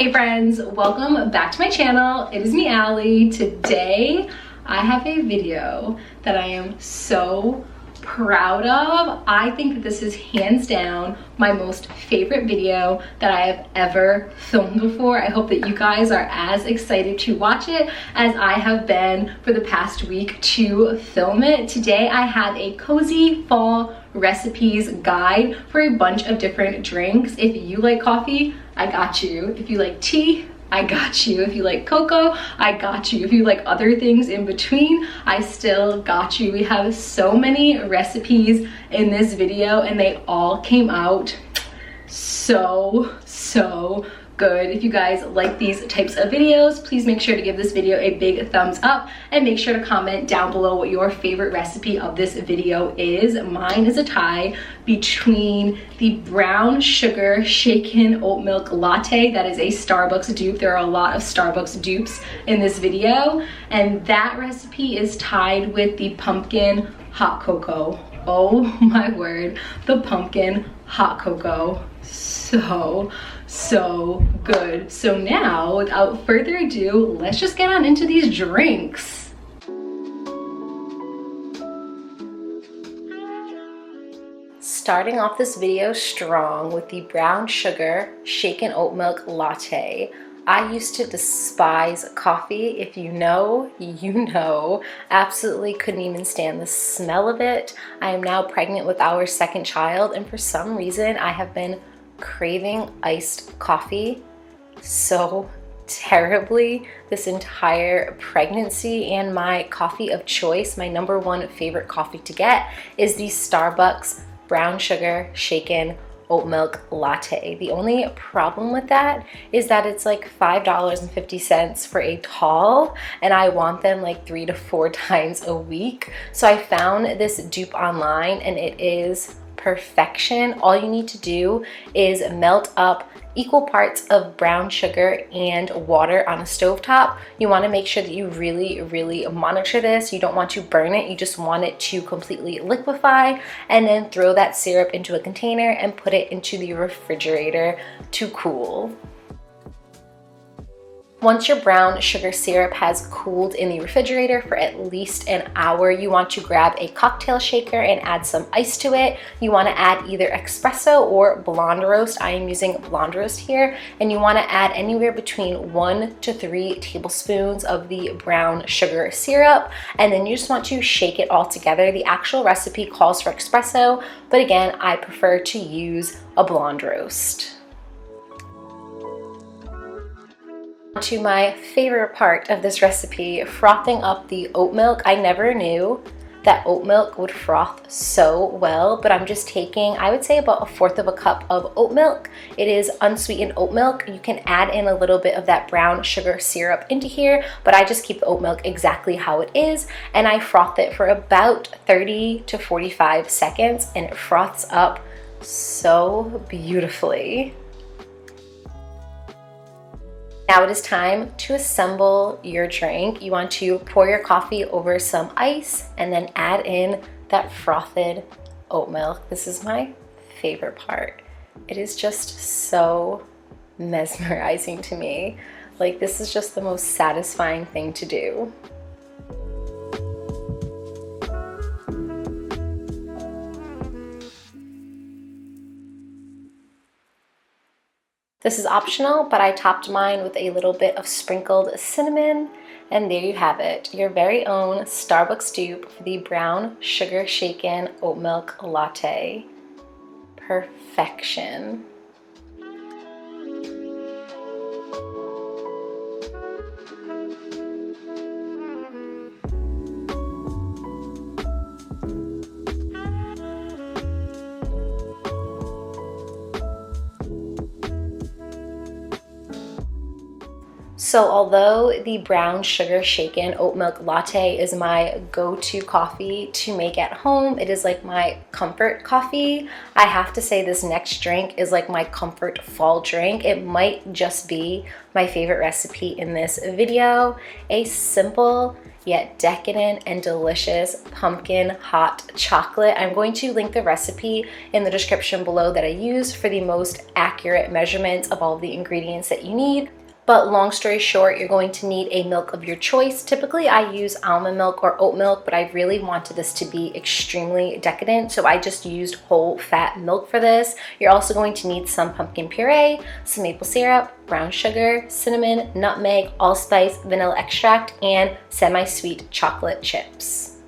Hey friends, welcome back to my channel. It is me, Allie. Today I have a video that I am so proud of. I think that this is hands down my most favorite video that I have ever filmed before. I hope that you guys are as excited to watch it as I have been for the past week to film it. Today I have a cozy fall recipes guide for a bunch of different drinks. If you like coffee, I got you. If you like tea, I got you. If you like cocoa, I got you. If you like other things in between, I still got you. We have so many recipes in this video and they all came out so good. If you guys like these types of videos, please make sure to give this video a big thumbs up and make sure to comment down below what your favorite recipe of this video is. Mine is a tie between the brown sugar shaken oat milk latte. That is a Starbucks dupe. There are a lot of Starbucks dupes in this video, and that recipe is tied with the pumpkin hot cocoa. Oh my word, the pumpkin hot cocoa. So good. So now, without further ado, let's just get on into these drinks. Starting off this video strong with the brown sugar shaken oat milk latte. I used to despise coffee. If you know, you know. Absolutely couldn't even stand the smell of it. I am now pregnant with our second child, and for some reason I have been craving iced coffee so terribly this entire pregnancy, and my coffee of choice, my number one favorite coffee to get, is the Starbucks brown sugar shaken oat milk latte. The only problem with that is that it's like $5.50 for a tall, and I want them like 3 to 4 times a week. So I found this dupe online and it is perfection. All you need to do is melt up equal parts of brown sugar and water on a stovetop. You want to make sure that you really monitor this. You don't want to burn it. You just want it to completely liquefy, and then throw that syrup into a container and put it into the refrigerator to cool. Once your brown sugar syrup has cooled in the refrigerator for at least an hour, you want to grab a cocktail shaker and add some ice to it. You want to add either espresso or blonde roast. I am using blonde roast here. And you want to add anywhere between 1 to 3 tablespoons of the brown sugar syrup. And then you just want to shake it all together. The actual recipe calls for espresso, but again, I prefer to use a blonde roast. To my favorite part of this recipe, frothing up the oat milk. I never knew that oat milk would froth so well, but I'm just taking, I would say, about 1/4 of a cup of oat milk. It is unsweetened oat milk. You can add in a little bit of that brown sugar syrup into here, but I just keep the oat milk exactly how it is, and I froth it for about 30 to 45 seconds, and it froths up so beautifully. Now it is time to assemble your drink. You want to pour your coffee over some ice and then add in that frothed oat milk. This is my favorite part. It is just so mesmerizing to me. Like, this is just the most satisfying thing to do. This is optional, but I topped mine with a little bit of sprinkled cinnamon, and there you have it, your very own Starbucks dupe for the brown sugar shaken oat milk latte. Perfection. So although the brown sugar shaken oat milk latte is my go-to coffee to make at home, it is like my comfort coffee, I have to say this next drink is like my comfort fall drink. It might just be my favorite recipe in this video. A simple yet decadent and delicious pumpkin hot chocolate. I'm going to link the recipe in the description below that I use for the most accurate measurements of all of the ingredients that you need. But long story short, you're going to need a milk of your choice. Typically I use almond milk or oat milk, but I really wanted this to be extremely decadent, so I just used whole fat milk for this. You're also going to need some pumpkin puree, some maple syrup, brown sugar, cinnamon, nutmeg, allspice, vanilla extract, and semi-sweet chocolate chips.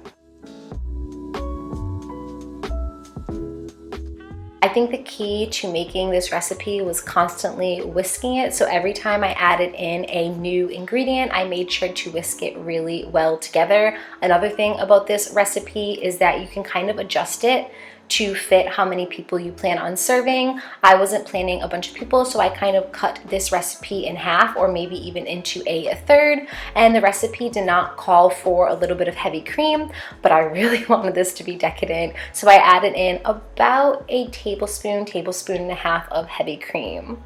I think the key to making this recipe was constantly whisking it. So every time I added in a new ingredient, I made sure to whisk it really well together. Another thing about this recipe is that you can kind of adjust it to fit how many people you plan on serving. I wasn't planning a bunch of people, so I kind of cut this recipe in half or maybe even into a third. And the recipe did not call for a little bit of heavy cream, but I really wanted this to be decadent. So I added in about a tablespoon and a half of heavy cream.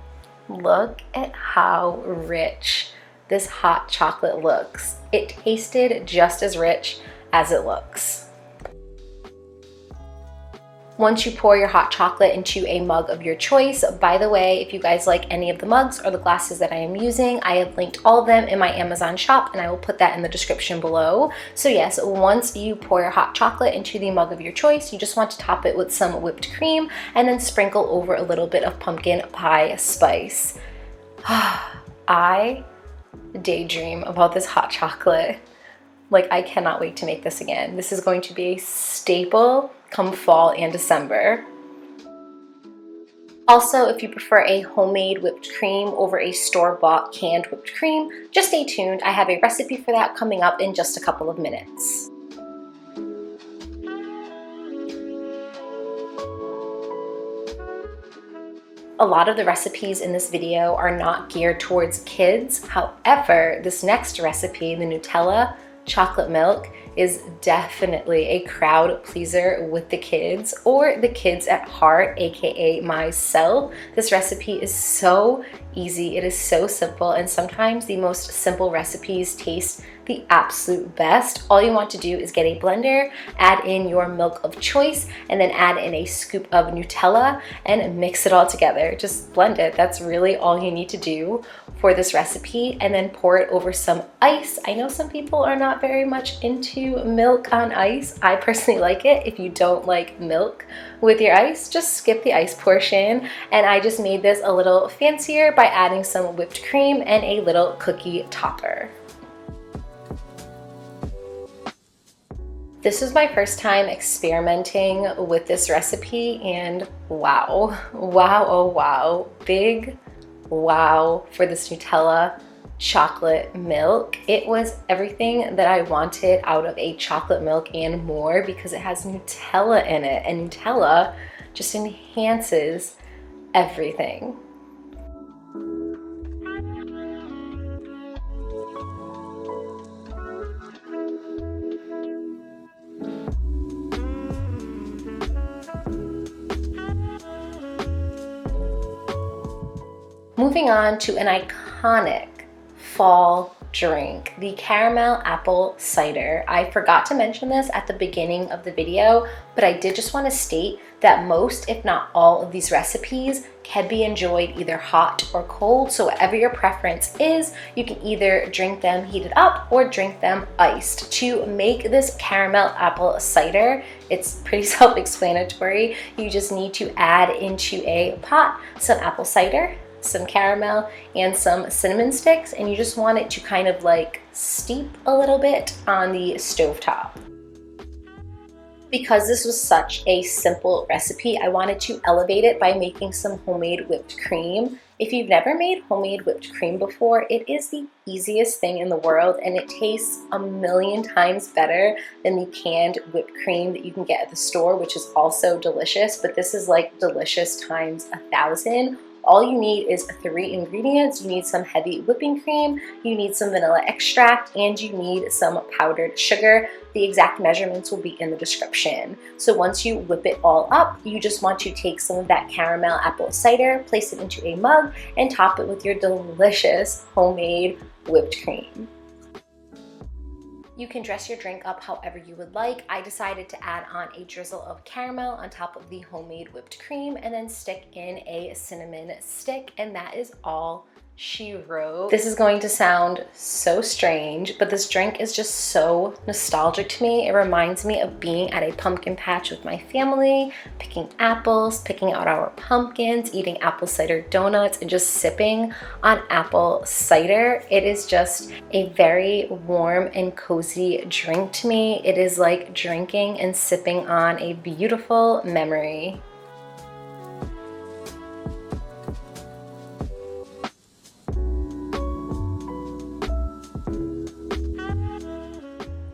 Look at how rich this hot chocolate looks. It tasted just as rich as it looks. Once you pour your hot chocolate into a mug of your choice, by the way, if you guys like any of the mugs or the glasses that I am using, I have linked all of them in my Amazon shop and I will put that in the description below. So yes, once you pour your hot chocolate into the mug of your choice, you just want to top it with some whipped cream and then sprinkle over a little bit of pumpkin pie spice. I daydream about this hot chocolate. Like, I cannot wait to make this again. This is going to be a staple come fall and December. Also, if you prefer a homemade whipped cream over a store-bought canned whipped cream, just stay tuned. I have a recipe for that coming up in just a couple of minutes. A lot of the recipes in this video are not geared towards kids. However, this next recipe, the Nutella chocolate milk, is definitely a crowd pleaser with the kids or the kids at heart, aka myself. This recipe is so easy, it is so simple, and sometimes the most simple recipes taste the absolute best. All you want to do is get a blender, add in your milk of choice, and then add in a scoop of Nutella and mix it all together. Just blend it. That's really all you need to do for this recipe, and then pour it over some ice. I know some people are not very much into milk on ice. I personally like it. If you don't like milk with your ice, just skip the ice portion. And I just made this a little fancier by adding some whipped cream and a little cookie topper. This was my first time experimenting with this recipe, and wow, oh wow, big wow for this Nutella chocolate milk. It was everything that I wanted out of a chocolate milk and more, because it has Nutella in it, and Nutella just enhances everything. Moving on to an iconic fall drink, the caramel apple cider. I forgot to mention this at the beginning of the video, but I did just want to state that most, if not all, of these recipes can be enjoyed either hot or cold. So whatever your preference is, you can either drink them heated up or drink them iced. To make this caramel apple cider, it's pretty self-explanatory. You just need to add into a pot some apple cider, some caramel, and some cinnamon sticks, and you just want it to kind of like steep a little bit on the stovetop. Because this was such a simple recipe, I wanted to elevate it by making some homemade whipped cream. If you've never made homemade whipped cream before, it is the easiest thing in the world, and it tastes a million times better than the canned whipped cream that you can get at the store, which is also delicious, but this is like delicious times 1,000. All you need is 3 ingredients. You need some heavy whipping cream, you need some vanilla extract, and you need some powdered sugar. The exact measurements will be in the description. So once you whip it all up, you just want to take some of that caramel apple cider, place it into a mug, and top it with your delicious homemade whipped cream. You can dress your drink up however you would like. I decided to add on a drizzle of caramel on top of the homemade whipped cream and then stick in a cinnamon stick, and that is all she wrote. This is going to sound so strange, but this drink is just so nostalgic to me. It reminds me of being at a pumpkin patch with my family, picking apples, picking out our pumpkins, eating apple cider donuts, and just sipping on apple cider. It is just a very warm and cozy drink to me. It is like drinking and sipping on a beautiful memory.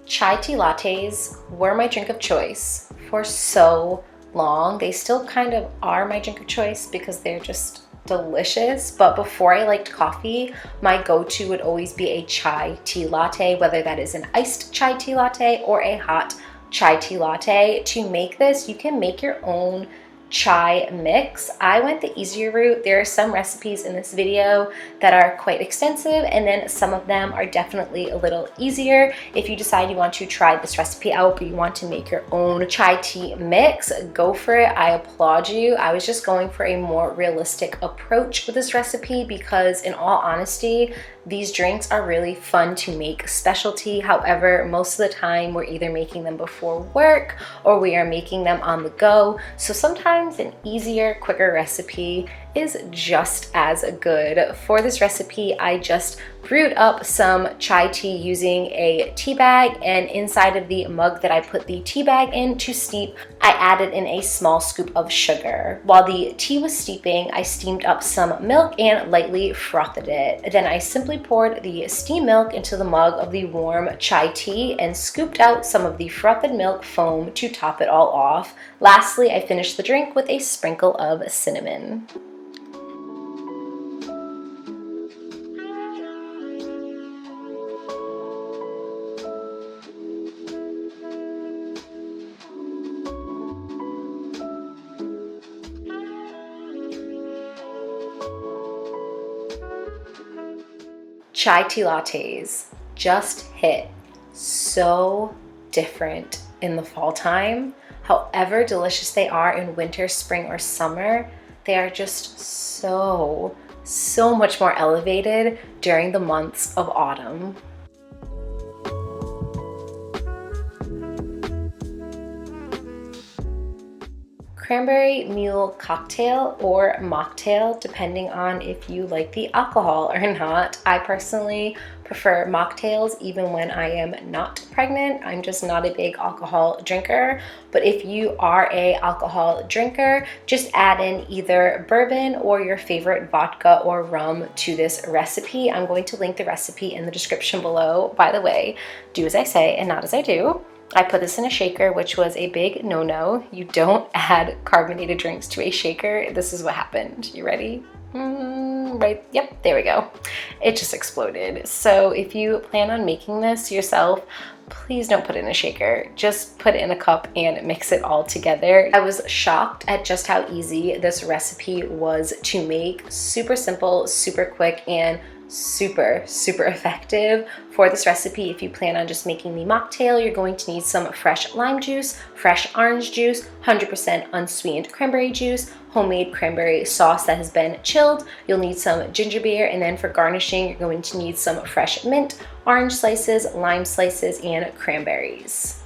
Chai tea lattes were my drink of choice for so long. They still kind of are my drink of choice because they're just delicious. But before I liked coffee, my go-to would always be a chai tea latte, whether that is an iced chai tea latte or a hot chai tea latte. To make this, you can make your own chai mix. I went the easier route. There are some recipes in this video that are quite extensive, and then some of them are definitely a little easier. If you decide you want to try this recipe out, but you want to make your own chai tea mix, go for it. I applaud you. I was just going for a more realistic approach with this recipe because, in all honesty, these drinks are really fun to make specialty. However, most of the time we're either making them before work or we are making them on the go. So sometimes an easier, quicker recipe is just as good. For this recipe, I just brewed up some chai tea using a tea bag, and inside of the mug that I put the tea bag in to steep, I added in a small scoop of sugar. While the tea was steeping, I steamed up some milk and lightly frothed it. Then I simply poured the steamed milk into the mug of the warm chai tea and scooped out some of the frothed milk foam to top it all off. Lastly, I finished the drink with a sprinkle of cinnamon. Chai tea lattes just hit so different in the fall time. However delicious they are in winter, spring, or summer, they are just so much more elevated during the months of autumn. Cranberry mule cocktail or mocktail, depending on if you like the alcohol or not. I personally prefer mocktails even when I am not pregnant. I'm just not a big alcohol drinker. But if you are a alcohol drinker, just add in either bourbon or your favorite vodka or rum to this recipe. I'm going to link the recipe in the description below. By the way, do as I say and not as I do. I put this in a shaker, which was a big no-no. You don't add carbonated drinks to a shaker. This is what happened. You ready? Right, yep, there we go. It just exploded. So if you plan on making this yourself, please don't put it in a shaker. Just put it in a cup and mix it all together. I was shocked at just how easy this recipe was to make. Super simple, super quick, and super effective. For this recipe, if you plan on just making the mocktail, you're going to need some fresh lime juice, fresh orange juice, 100% unsweetened cranberry juice, homemade cranberry sauce that has been chilled. You'll need some ginger beer, and then for garnishing, you're going to need some fresh mint, orange slices, lime slices, and cranberries.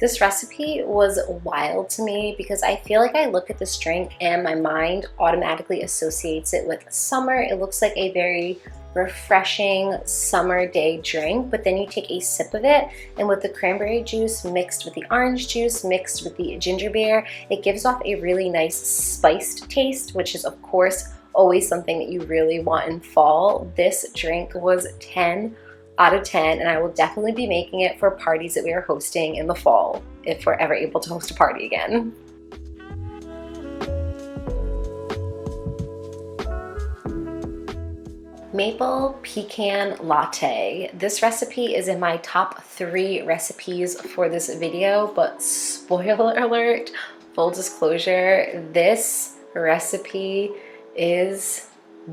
This recipe was wild to me because I feel like I look at this drink and my mind automatically associates it with summer. It looks like a very refreshing summer day drink, but then you take a sip of it, and with the cranberry juice mixed with the orange juice mixed with the ginger beer, it gives off a really nice spiced taste, which is of course always something that you really want in fall. This drink was 10 out of 10, and I will definitely be making it for parties that we are hosting in the fall if we're ever able to host a party again. Maple pecan latte. This recipe is in my top 3 recipes for this video, but spoiler alert, full disclosure, this recipe is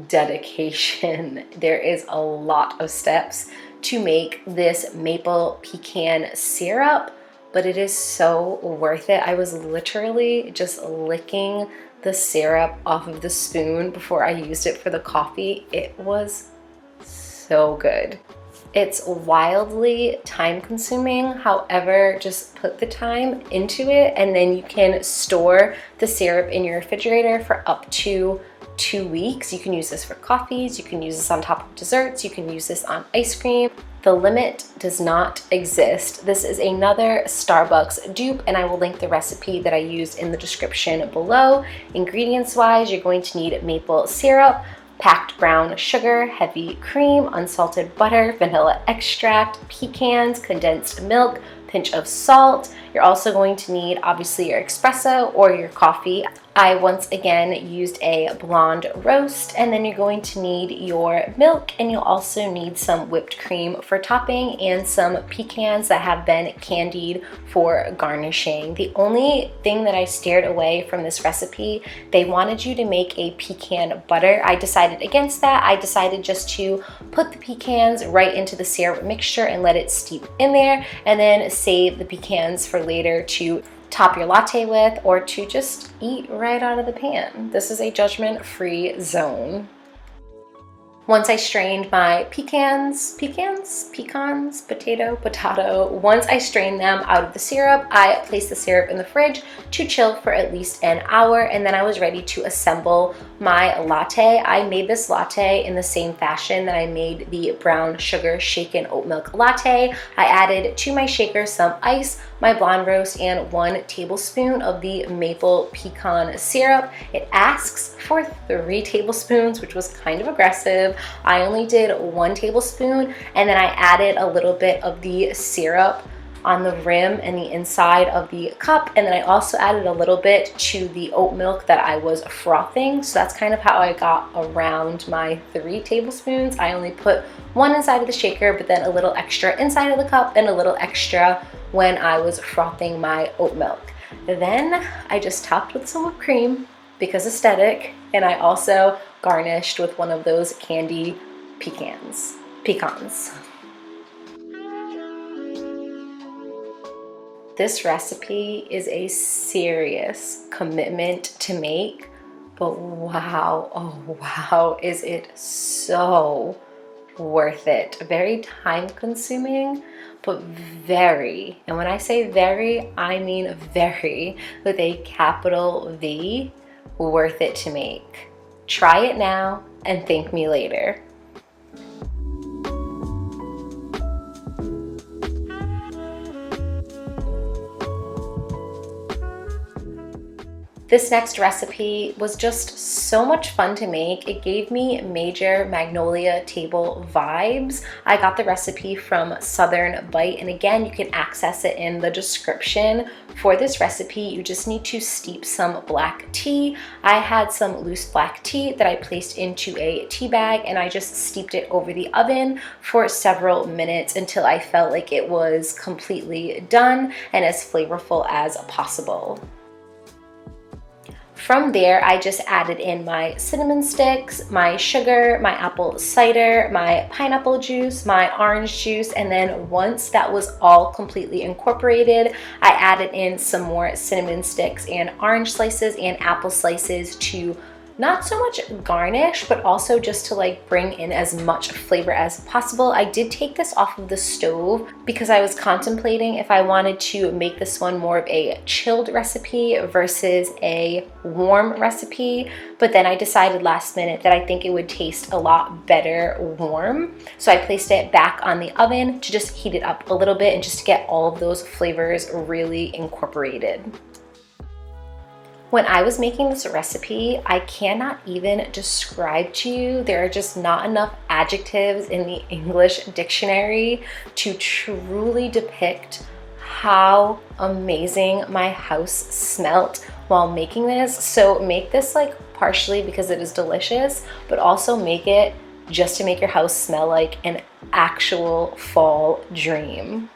dedication. There is a lot of steps to make this maple pecan syrup, but it is so worth it. I was literally just licking the syrup off of the spoon before I used it for the coffee. It was so good. It's wildly time consuming. However, just put the time into it and then you can store the syrup in your refrigerator for up to 2 weeks. You can use this for coffees, you can use this on top of desserts, you can use this on ice cream. The limit does not exist. This is another Starbucks dupe, and I will link the recipe that I used in the description below. Ingredients wise, you're going to need maple syrup, packed brown sugar, heavy cream, unsalted butter, vanilla extract, pecans, condensed milk, pinch of salt. You're also going to need obviously your espresso or your coffee. I once again used a blonde roast, and then you're going to need your milk, and you'll also need some whipped cream for topping and some pecans that have been candied for garnishing. The only thing that I steered away from this recipe, they wanted you to make a pecan butter. I decided against that. I decided just to put the pecans right into the syrup mixture and let it steep in there, and then save the pecans for later to top your latte with or to just eat right out of the pan. This is a judgment-free zone. Once I strained my pecans, potato. Once I strained them out of the syrup, I placed the syrup in the fridge to chill for at least an hour, and then I was ready to assemble my latte. I made this latte in the same fashion that I made the brown sugar shaken oat milk latte. I added to my shaker some ice, my blonde roast, and 1 tablespoon of the maple pecan syrup. It asks for 3 tablespoons, which was kind of aggressive. I only did 1 tablespoon, and then I added a little bit of the syrup on the rim and the inside of the cup, and then I also added a little bit to the oat milk that I was frothing. So that's kind of how I got around my 3 tablespoons. I only put 1 inside of the shaker, but then a little extra inside of the cup and a little extra when I was frothing my oat milk. Then I just topped with some whipped cream because aesthetic, and I also garnished with one of those candy pecans. This recipe is a serious commitment to make, but wow, oh wow, is it so worth it. Very time consuming, but very, and when I say very, I mean very, with a capital V, worth it to make. Try it now and thank me later. This next recipe was just so much fun to make. It gave me major Magnolia Table vibes. I got the recipe from Southern Bite, and again, you can access it in the description. For this recipe, you just need to steep some black tea. I had some loose black tea that I placed into a tea bag, and I just steeped it over the oven for several minutes until I felt like it was completely done and as flavorful as possible. From there, I just added in my cinnamon sticks, my sugar, my apple cider, my pineapple juice, my orange juice, and then once that was all completely incorporated, I added in some more cinnamon sticks and orange slices and apple slices to not so much garnish, but also just to like bring in as much flavor as possible. I did take this off of the stove because I was contemplating if I wanted to make this one more of a chilled recipe versus a warm recipe, but then I decided last minute that I think it would taste a lot better warm. So I placed it back on the oven to just heat it up a little bit and just to get all of those flavors really incorporated. When I was making this recipe, I cannot even describe to you, there are just not enough adjectives in the English dictionary to truly depict how amazing my house smelt while making this. So make this like partially because it is delicious, but also make it just to make your house smell like an actual fall dream.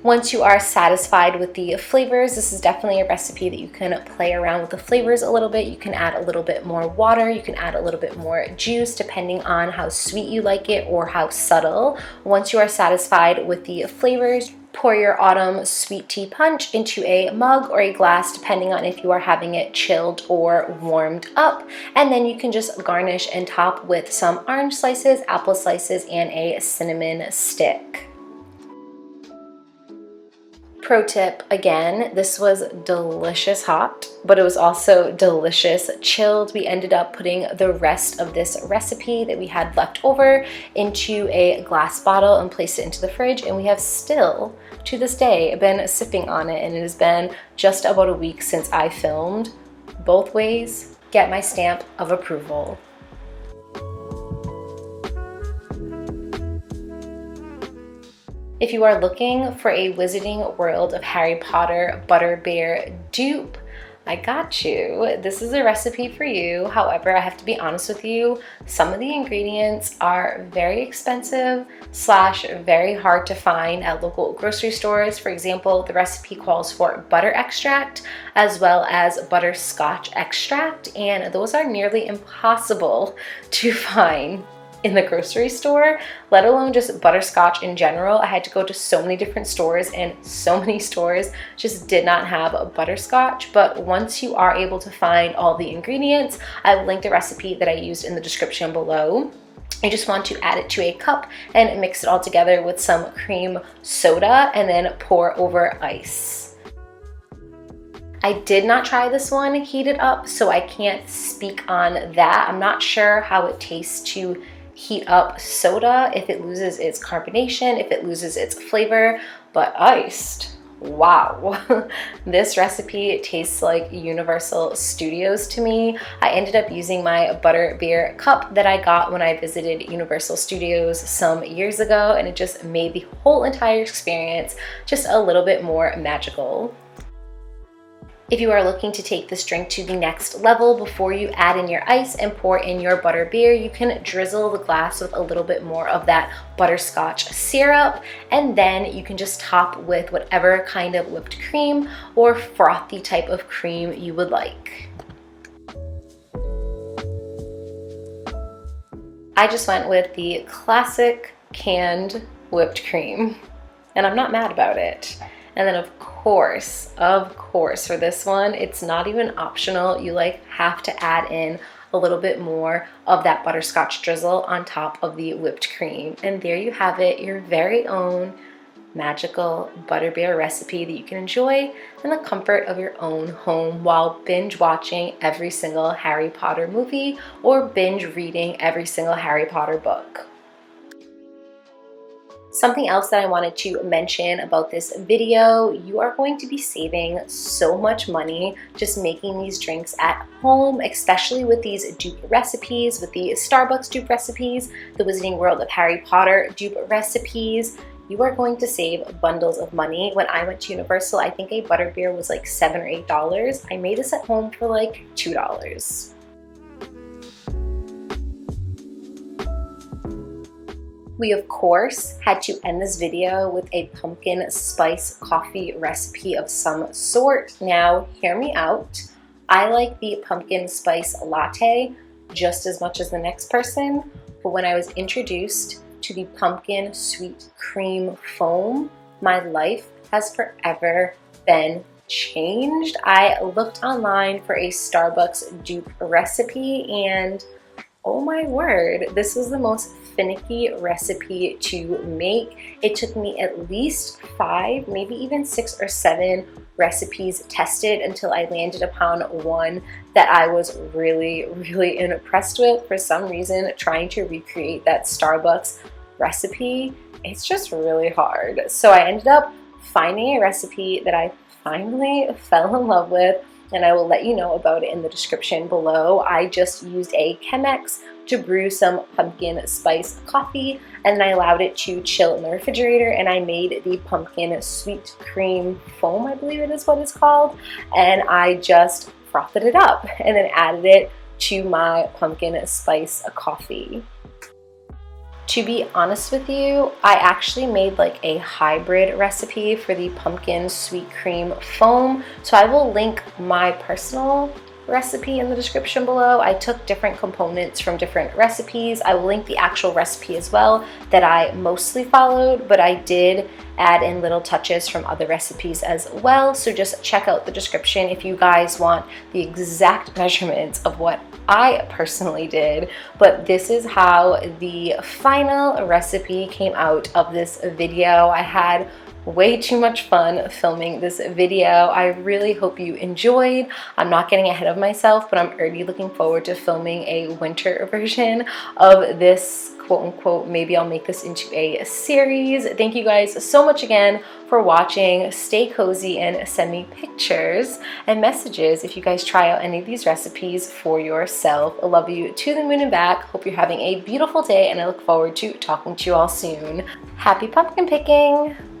Once you are satisfied with the flavors, this is definitely a recipe that you can play around with the flavors a little bit. You can add a little bit more water, you can add a little bit more juice depending on how sweet you like it or how subtle. Once you are satisfied with the flavors, pour your autumn sweet tea punch into a mug or a glass depending on if you are having it chilled or warmed up. And then you can just garnish and top with some orange slices, apple slices, and a cinnamon stick. Pro tip again, this was delicious hot, but it was also delicious chilled. We ended up putting the rest of this recipe that we had left over into a glass bottle and placed it into the fridge, and we have still, to this day, been sipping on it, and it has been just about a week since I filmed. Both ways, get my stamp of approval. If you are looking for a Wizarding World of Harry Potter Butterbeer Dupe, I got you. This is a recipe for you. However, I have to be honest with you, some of the ingredients are very expensive / very hard to find at local grocery stores. For example, the recipe calls for butter extract as well as butterscotch extract, and those are nearly impossible to find in the grocery store, let alone just butterscotch in general. I had to go to so many different stores, and so many stores just did not have a butterscotch. But once you are able to find all the ingredients, I will link the recipe that I used in the description below. I just want to add it to a cup and mix it all together with some cream soda and then pour over ice. I did not try this one heated up, so I can't speak on that. I'm not sure how it tastes to heat up soda, if it loses its carbonation, if it loses its flavor, but iced, wow. This recipe tastes like Universal Studios to me. I ended up using my butterbeer cup that I got when I visited Universal Studios some years ago, and it just made the whole entire experience just a little bit more magical. If you are looking to take this drink to the next level, before you add in your ice and pour in your butterbeer, you can drizzle the glass with a little bit more of that butterscotch syrup, and then you can just top with whatever kind of whipped cream or frothy type of cream you would like. I just went with the classic canned whipped cream, and I'm not mad about it. And then of course, for this one, it's not even optional. You have to add in a little bit more of that butterscotch drizzle on top of the whipped cream. And there you have it, your very own magical butterbeer recipe that you can enjoy in the comfort of your own home while binge watching every single Harry Potter movie or binge reading every single Harry Potter book. Something else that I wanted to mention about this video, you are going to be saving so much money just making these drinks at home, especially with these dupe recipes, with the Starbucks dupe recipes, the Wizarding World of Harry Potter dupe recipes. You are going to save bundles of money. When I went to Universal, I think a butterbeer was like $7 or $8. I made this at home for like $2. We of course had to end this video with a pumpkin spice coffee recipe of some sort. Now hear me out. I like the pumpkin spice latte just as much as the next person, but when I was introduced to the pumpkin sweet cream foam, my life has forever been changed. I looked online for a Starbucks dupe recipe, and oh my word, this was the most finicky recipe to make. It took me at least 5, maybe even 6 or 7 recipes tested until I landed upon one that I was really, really impressed with. For some reason, trying to recreate that Starbucks recipe, it's just really hard. So I ended up finding a recipe that I finally fell in love with, and I will let you know about it in the description below. I just used a Chemex to brew some pumpkin spice coffee, and then I allowed it to chill in the refrigerator, and I made the pumpkin sweet cream foam, I believe it is what it's called, and I just frothed it up and then added it to my pumpkin spice coffee. To be honest with you, I actually made like a hybrid recipe for the pumpkin sweet cream foam. So I will link my personal recipe in the description below. I took different components from different recipes. I will link the actual recipe as well that I mostly followed, but I did add in little touches from other recipes as well. So just check out the description if you guys want the exact measurements of what I personally did. But this is how the final recipe came out of this video. I had way too much fun filming this video. I really hope you enjoyed. I'm not getting ahead of myself, but I'm already looking forward to filming a winter version of this quote unquote, maybe I'll make this into a series. Thank you guys so much again for watching. Stay cozy and send me pictures and messages if you guys try out any of these recipes for yourself. I love you to the moon and back. Hope you're having a beautiful day, and I look forward to talking to you all soon. Happy pumpkin picking!